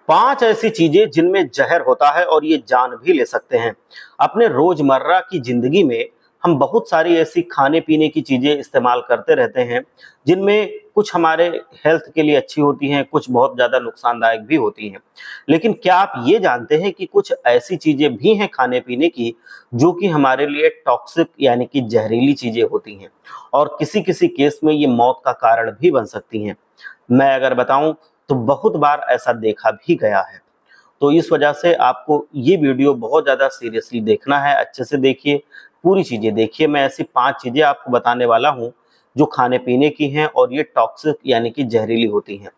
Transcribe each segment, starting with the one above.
5 ऐसी चीजें जिनमें जहर होता है और ये जान भी ले सकते हैं। अपने रोजमर्रा की जिंदगी में हम बहुत सारी ऐसी खाने पीने की चीजें इस्तेमाल करते रहते हैं, जिनमें कुछ हमारे हेल्थ के लिए अच्छी होती हैं, कुछ बहुत ज्यादा नुकसानदायक भी होती हैं। लेकिन क्या आप ये जानते हैं कि कुछ ऐसी चीजें भी हैं खाने पीने की जो कि हमारे लिए टॉक्सिक यानी कि जहरीली चीजें होती हैं और किसी किसी केस में ये मौत का कारण भी बन सकती हैं। मैं अगर बताऊं तो बहुत बार ऐसा देखा भी गया है। तो इस वजह से आपको ये वीडियो बहुत ज़्यादा सीरियसली देखना है, अच्छे से देखिए, पूरी चीज़ें देखिए। मैं ऐसी 5 चीज़ें आपको बताने वाला हूँ जो खाने पीने की हैं और ये टॉक्सिक यानी कि जहरीली होती हैं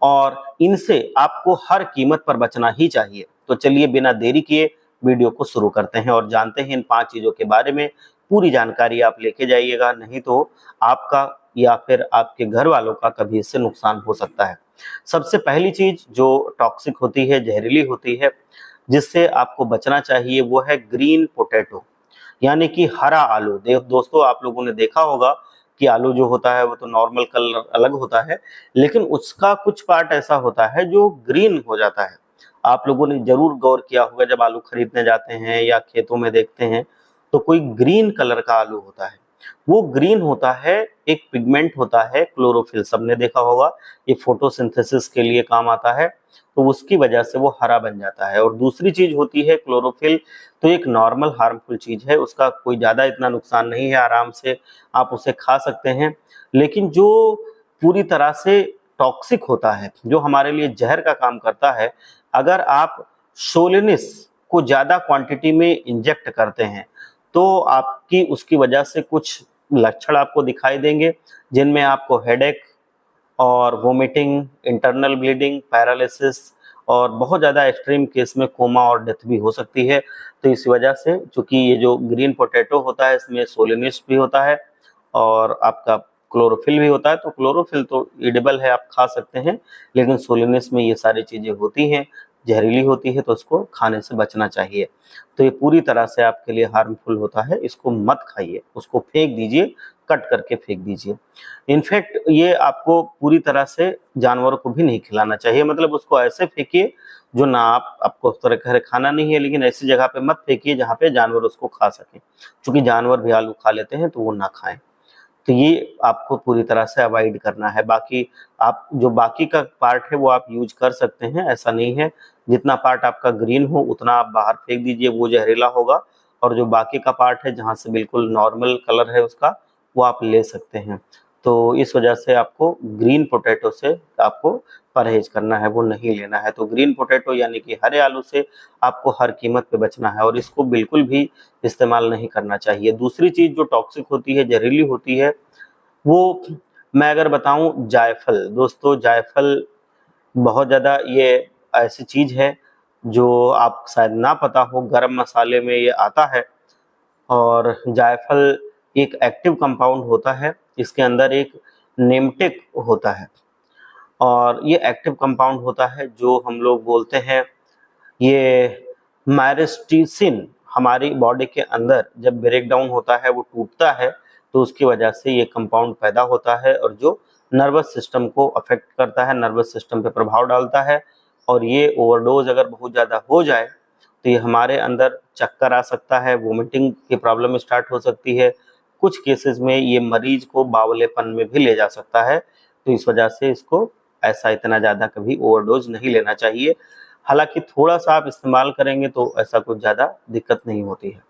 और इनसे आपको हर कीमत पर बचना ही चाहिए। तो चलिए बिना देरी किए वीडियो को शुरू करते हैं और जानते हैं इन 5 चीज़ों के बारे में। पूरी जानकारी आप लेके जाइएगा, नहीं तो आपका या फिर आपके घर वालों का कभी इससे नुकसान हो सकता है। सबसे पहली चीज जो टॉक्सिक होती है, जहरीली होती है, जिससे आपको बचना चाहिए वो है ग्रीन पोटैटो यानी कि हरा आलू। दोस्तों, आप लोगों ने देखा होगा कि आलू जो होता है वो तो नॉर्मल कलर अलग होता है, लेकिन उसका कुछ पार्ट ऐसा होता है जो ग्रीन हो जाता है। आप लोगों ने जरूर गौर किया होगा, जब आलू खरीदने जाते हैं या खेतों में देखते हैं तो कोई ग्रीन कलर का आलू होता है। वो ग्रीन होता है, एक पिगमेंट होता है क्लोरोफिल, सबने देखा होगा, ये फोटोसिंथेसिस के लिए काम आता है, तो उसकी वजह से वो हरा बन जाता है। और दूसरी चीज होती है क्लोरोफिल, तो एक नॉर्मल हार्मफुल चीज है, उसका कोई ज्यादा इतना नुकसान नहीं है, आराम से आप उसे खा सकते हैं। लेकिन जो पूरी तरह से टॉक्सिक होता है, जो हमारे लिए जहर का काम करता है, अगर आप सोलेनिस को ज्यादा क्वांटिटी में इंजेक्ट करते हैं तो आपकी उसकी वजह से कुछ लक्षण आपको दिखाई देंगे, जिनमें आपको हेडेक और वोमिटिंग, इंटरनल ब्लीडिंग, पैरालिसिस और बहुत ज़्यादा एक्सट्रीम केस में कोमा और डेथ भी हो सकती है। तो इस वजह से, चूंकि ये जो ग्रीन पोटैटो होता है इसमें सोलेनिस भी होता है और आपका क्लोरोफिल भी होता है, तो क्लोरोफिल तो एडिबल है, आप खा सकते हैं, लेकिन सोलेनिस में ये सारी चीज़ें होती हैं, जहरीली होती है, तो उसको खाने से बचना चाहिए। तो ये पूरी तरह से आपके लिए हार्मफुल होता है, इसको मत खाइए, उसको फेंक दीजिए, कट करके फेंक दीजिए। इनफैक्ट ये आपको पूरी तरह से जानवरों को भी नहीं खिलाना चाहिए, मतलब उसको ऐसे फेंकिए जो ना आपको उस तरह का खाना नहीं है, लेकिन ऐसी जगह पे मत फेंकिए जहाँ पे जानवर उसको खा सकें, क्योंकि जानवर भी आलू खा लेते हैं तो वो ना खाएं। तो ये आपको पूरी तरह से अवॉइड करना है। बाकी आप जो बाकी का पार्ट है वो आप यूज कर सकते हैं, ऐसा नहीं है। जितना पार्ट आपका ग्रीन हो उतना आप बाहर फेंक दीजिए, वो जहरीला होगा, और जो बाकी का पार्ट है जहाँ से बिल्कुल नॉर्मल कलर है उसका, वो आप ले सकते हैं। तो इस वजह से आपको ग्रीन पोटैटो से आपको परहेज करना है, वो नहीं लेना है। तो ग्रीन पोटैटो यानी कि हरे आलू से आपको हर कीमत पे बचना है और इसको बिल्कुल भी इस्तेमाल नहीं करना चाहिए। दूसरी चीज जो टॉक्सिक होती है, जहरीली होती है, वो मैं अगर बताऊं जायफल। दोस्तों, जायफल बहुत ज़्यादा ये ऐसी चीज है जो आप शायद ना पता हो, गरम मसाले में ये आता है। और जायफल एक एक्टिव कंपाउंड होता है, इसके अंदर एक नेमटेक होता है और ये एक्टिव कंपाउंड होता है जो हम लोग बोलते हैं, ये मायरिस्टीसिन हमारी बॉडी के अंदर जब ब्रेक डाउन होता है, वो टूटता है, तो उसकी वजह से ये कंपाउंड पैदा होता है और जो नर्वस सिस्टम को अफेक्ट करता है, नर्वस सिस्टम पे प्रभाव डालता है। और ये ओवरडोज अगर बहुत ज़्यादा हो जाए तो ये हमारे अंदर चक्कर आ सकता है, वोमिटिंग की प्रॉब्लम स्टार्ट हो सकती है, कुछ केसेस में ये मरीज को बावलेपन में भी ले जा सकता है। तो इस वजह से इसको ऐसा इतना ज़्यादा कभी ओवरडोज नहीं लेना चाहिए। हालांकि थोड़ा सा आप इस्तेमाल करेंगे तो ऐसा कुछ ज़्यादा दिक्कत नहीं होती है।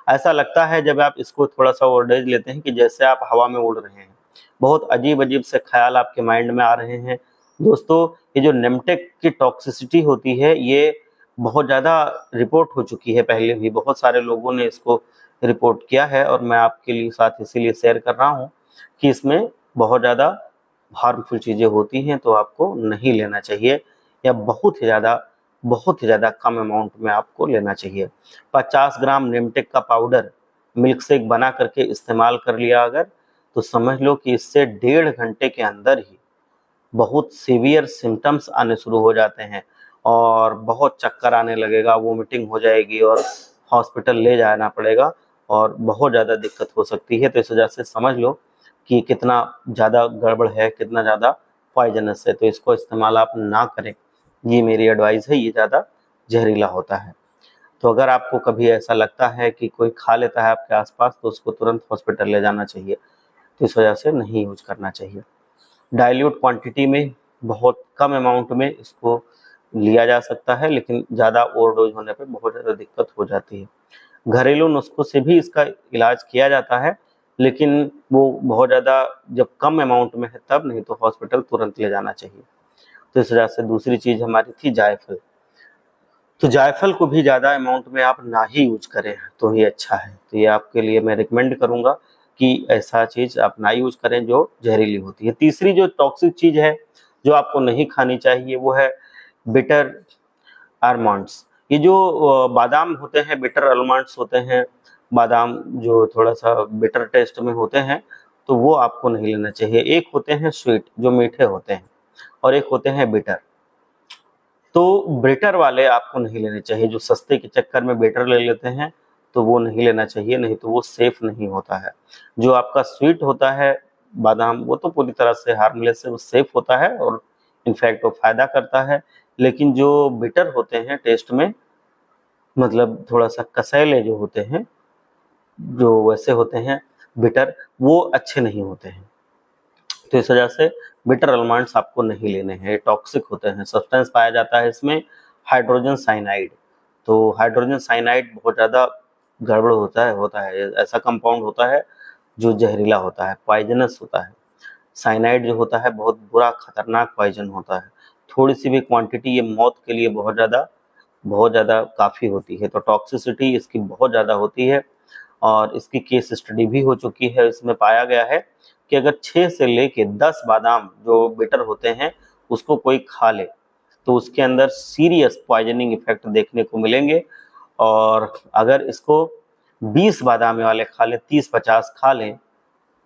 ऐसा लगता है जब आप इसको थोड़ा सा ओवरडोज लेते हैं कि जैसे आप हवा में उड़ रहे हैं, बहुत अजीब अजीब से ख्याल आपके माइंड में आ रहे हैं। दोस्तों, ये जो नेमटेक की टॉक्सिसिटी होती है ये बहुत ज़्यादा रिपोर्ट हो चुकी है, पहले भी बहुत सारे लोगों ने इसको रिपोर्ट किया है और मैं आपके लिए साथ इसीलिए शेयर कर रहा हूँ कि इसमें बहुत ज़्यादा हार्मफुल चीज़ें होती हैं, तो आपको नहीं लेना चाहिए, या बहुत ही ज़्यादा कम अमाउंट में आपको लेना चाहिए। 50 ग्राम नेमटेक का पाउडर मिल्क शेक बना करके इस्तेमाल कर लिया अगर, तो समझ लो कि इससे 1.5 घंटे के अंदर ही बहुत सीवियर सिम्टम्स आने शुरू हो जाते हैं और बहुत चक्कर आने लगेगा, वोमिटिंग हो जाएगी और हॉस्पिटल ले जाना पड़ेगा और बहुत ज़्यादा दिक्कत हो सकती है। तो इस वजह से समझ लो कि कितना ज़्यादा गड़बड़ है, कितना ज़्यादा पॉइजनस है, तो इसको इस्तेमाल आप ना करें। ये मेरी एडवाइस है, ये ज़्यादा जहरीला होता है। तो अगर आपको कभी ऐसा लगता है कि कोई खा लेता है आपके आसपास, तो उसको तुरंत हॉस्पिटल ले जाना चाहिए। तो इस वजह से नहीं यूज करना चाहिए। डाइल्यूट क्वांटिटी में, बहुत कम अमाउंट में इसको लिया जा सकता है, लेकिन ज़्यादा ओवरडोज होने पे बहुत ज़्यादा दिक्कत हो जाती है। घरेलू नुस्खों से भी इसका इलाज किया जाता है, लेकिन वो बहुत ज़्यादा जब कम अमाउंट में है तब, नहीं तो हॉस्पिटल तुरंत ले जाना चाहिए। तो इस वजह से दूसरी चीज़ हमारी थी जायफल। तो जायफल को भी ज़्यादा अमाउंट में आप ना ही यूज करें तो ये अच्छा है। तो ये आपके लिए मैं रिकमेंड करूँगा कि ऐसा चीज़ आप ना यूज करें जो जहरीली होती है। तीसरी जो टॉक्सिक चीज़ है जो आपको नहीं खानी चाहिए, वो है बिटर आलमंड्स। ये जो बादाम होते हैं, बिटर आलमंड्स होते हैं, बादाम जो थोड़ा सा बिटर टेस्ट में होते हैं, तो वो आपको नहीं लेना चाहिए। एक होते हैं स्वीट जो मीठे होते हैं, और एक होते हैं बिटर। तो बिटर वाले आपको नहीं लेने चाहिए। जो सस्ते के चक्कर में बिटर ले लेते हैं, तो वो नहीं लेना चाहिए, नहीं तो वो सेफ नहीं होता है। जो आपका स्वीट होता है बादाम, वो तो पूरी तरह से हार्मलेस है, वो सेफ होता है और इनफैक्ट वो फायदा करता है। लेकिन जो बिटर होते हैं टेस्ट में, मतलब थोड़ा सा कसैले जो होते हैं, जो वैसे होते हैं बिटर, वो अच्छे नहीं होते हैं। तो इस वजह से बिटर आलमंड्स आपको नहीं लेने हैं, टॉक्सिक होते हैं। सब्सटेंस पाया जाता है इसमें हाइड्रोजन साइनाइड। तो हाइड्रोजन साइनाइड बहुत ज़्यादा गड़बड़ होता है, ऐसा कंपाउंड होता है जो जहरीला होता है, पॉइजनस होता है। साइनाइड जो होता है बहुत बुरा खतरनाक पॉइजन होता है। थोड़ी सी भी क्वांटिटी ये मौत के लिए बहुत ज़्यादा काफ़ी होती है। तो टॉक्सिसिटी इसकी बहुत ज़्यादा होती है, और इसकी केस स्टडी भी हो चुकी है। इसमें पाया गया है कि अगर 6 से लेके 10 बादाम जो बिटर होते हैं उसको कोई खा ले, तो उसके अंदर सीरियस पॉइजनिंग इफेक्ट देखने को मिलेंगे। और अगर इसको 20 बादाम वाले खा लें, 30-50 खा लें,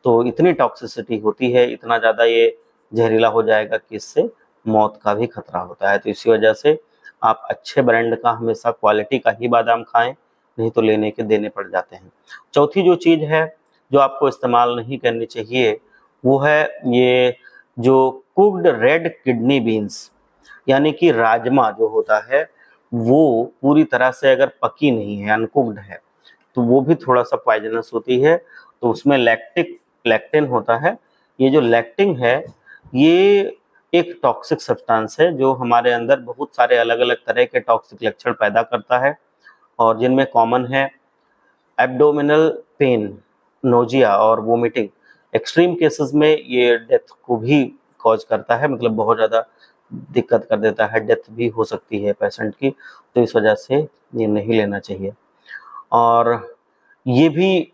तो इतनी टॉक्सिसिटी होती है, इतना ज़्यादा ये जहरीला हो जाएगा कि इससे मौत का भी खतरा होता है। तो इसी वजह से आप अच्छे ब्रांड का, हमेशा क्वालिटी का ही बादाम खाएं, नहीं तो लेने के देने पड़ जाते हैं। चौथी जो चीज़ है जो आपको इस्तेमाल नहीं करनी चाहिए, वो है ये जो कुक्ड रेड किडनी बीन्स, यानी कि राजमा जो होता है, वो पूरी तरह से अगर पकी नहीं है, अनकुक्ड है, तो वो भी थोड़ा सा पॉइजनस होती है। तो उसमें लैक्टिन होता है। ये जो लैक्टिन है, ये एक टॉक्सिक सब्सटेंस है जो हमारे अंदर बहुत सारे अलग अलग तरह के टॉक्सिक लक्षण पैदा करता है, और जिनमें कॉमन है एब्डोमिनल पेन, नोजिया और वोमिटिंग। एक्सट्रीम केसेस में ये डेथ को भी कॉज करता है, मतलब बहुत ज़्यादा दिक्कत कर देता है, डेथ भी हो सकती है पेशेंट की। तो इस वजह से ये नहीं लेना चाहिए। और ये भी,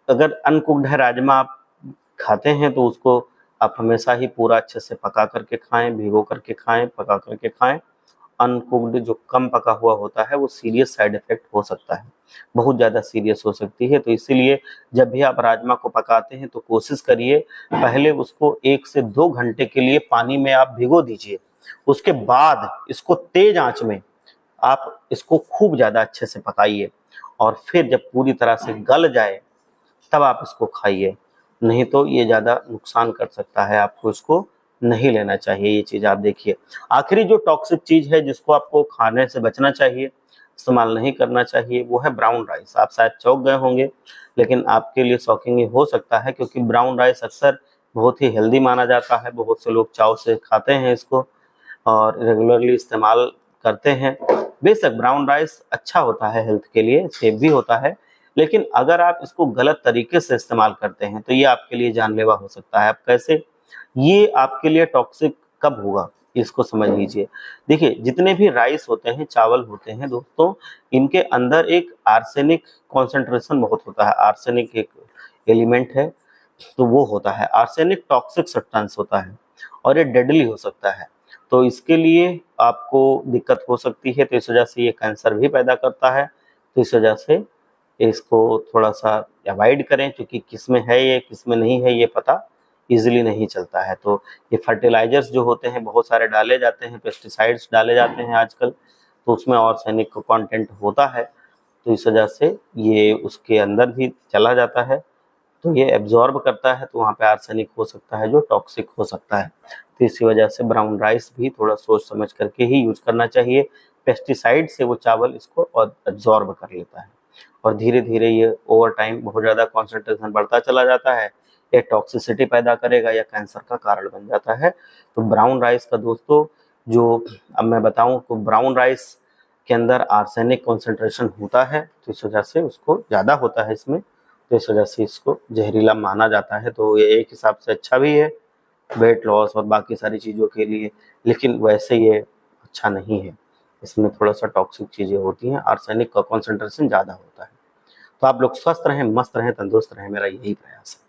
अगर अनकुक्ड है राजमा आप खाते हैं, तो उसको आप हमेशा ही पूरा अच्छे से पका करके खाएं, भिगो करके खाएं, पका करके खाएं। अनकुक्ड जो कम पका हुआ होता है, वो सीरियस साइड इफेक्ट हो सकता है, बहुत ज़्यादा सीरियस हो सकती है। तो इसीलिए जब भी आप राजमा को पकाते हैं, तो कोशिश करिए पहले उसको 1 से 2 घंटे के लिए पानी में आप भिगो दीजिए। उसके बाद इसको तेज आंच में आप इसको खूब ज़्यादा अच्छे से पकाइए, और फिर जब पूरी तरह से गल जाए तब आप इसको खाइए। नहीं तो ये ज़्यादा नुकसान कर सकता है, आपको इसको नहीं लेना चाहिए। ये चीज़ आप देखिए। आखिरी जो टॉक्सिक चीज़ है जिसको आपको खाने से बचना चाहिए, इस्तेमाल नहीं करना चाहिए, वो है ब्राउन राइस। आप शायद चौंक गए होंगे, लेकिन आपके लिए शॉकिंग ये हो सकता है, क्योंकि ब्राउन राइस अक्सर बहुत ही हेल्दी माना जाता है। बहुत से लोग चाव से खाते हैं इसको और रेगुलरली इस्तेमाल करते हैं। बेशक ब्राउन राइस अच्छा होता है हेल्थ के लिए, सेफ भी होता है, लेकिन अगर आप इसको गलत तरीके से इस्तेमाल करते हैं तो ये आपके लिए जानलेवा हो सकता है। आप कैसे? ये आपके लिए टॉक्सिक कब होगा, इसको समझ लीजिए। देखिए, जितने भी राइस होते हैं, चावल होते हैं दोस्तों, इनके अंदर एक आर्सेनिक कॉन्सेंट्रेशन बहुत होता है। आर्सेनिक एक एलिमेंट है, तो वो होता है। आर्सेनिक टॉक्सिक सब्सटेंस होता है और ये डेडली हो सकता है। तो इसके लिए आपको दिक्कत हो सकती है। तो इस वजह से ये कैंसर भी पैदा करता है। तो इस वजह से इसको थोड़ा सा अवॉइड करें, क्योंकि किसमें है ये किसमें नहीं है ये पता इजीली नहीं चलता है। तो ये फर्टिलाइजर्स जो होते हैं बहुत सारे डाले जाते हैं, पेस्टिसाइड्स डाले जाते हैं आजकल, तो उसमें आर्सेनिक का कंटेंट होता है। तो इस वजह से ये उसके अंदर भी चला जाता है। तो ये एब्जॉर्ब करता है, तो वहाँ पे आर्सेनिक हो सकता है जो टॉक्सिक हो सकता है। तो इसी वजह से ब्राउन राइस भी थोड़ा सोच समझ करके ही यूज करना चाहिए। पेस्टिसाइड से वो चावल इसको और एब्जॉर्ब कर लेता है और धीरे धीरे ये ओवर टाइम बहुत ज़्यादा कॉन्सेंट्रेशन बढ़ता चला जाता है, ये टॉक्सिसिटी पैदा करेगा या कैंसर का कारण बन जाता है। तो ब्राउन राइस का दोस्तों जो अब मैं बताऊं तो ब्राउन राइस के अंदर आर्सेनिक कॉन्सेंट्रेशन होता है, तो इस वजह से उसको ज़्यादा होता है इसमें, तो इस वजह से इसको जहरीला माना जाता है। तो ये एक हिसाब से अच्छा भी है वेट लॉस और बाकी सारी चीज़ों के लिए, लेकिन वैसे ये अच्छा नहीं है, इसमें थोड़ा सा टॉक्सिक चीज़ें होती हैं, आर्सेनिक का कॉन्सेंट्रेशन ज़्यादा होता है। तो आप लोग स्वस्थ रहें, मस्त रहें, तंदुरुस्त रहें, मेरा यही प्रयास है।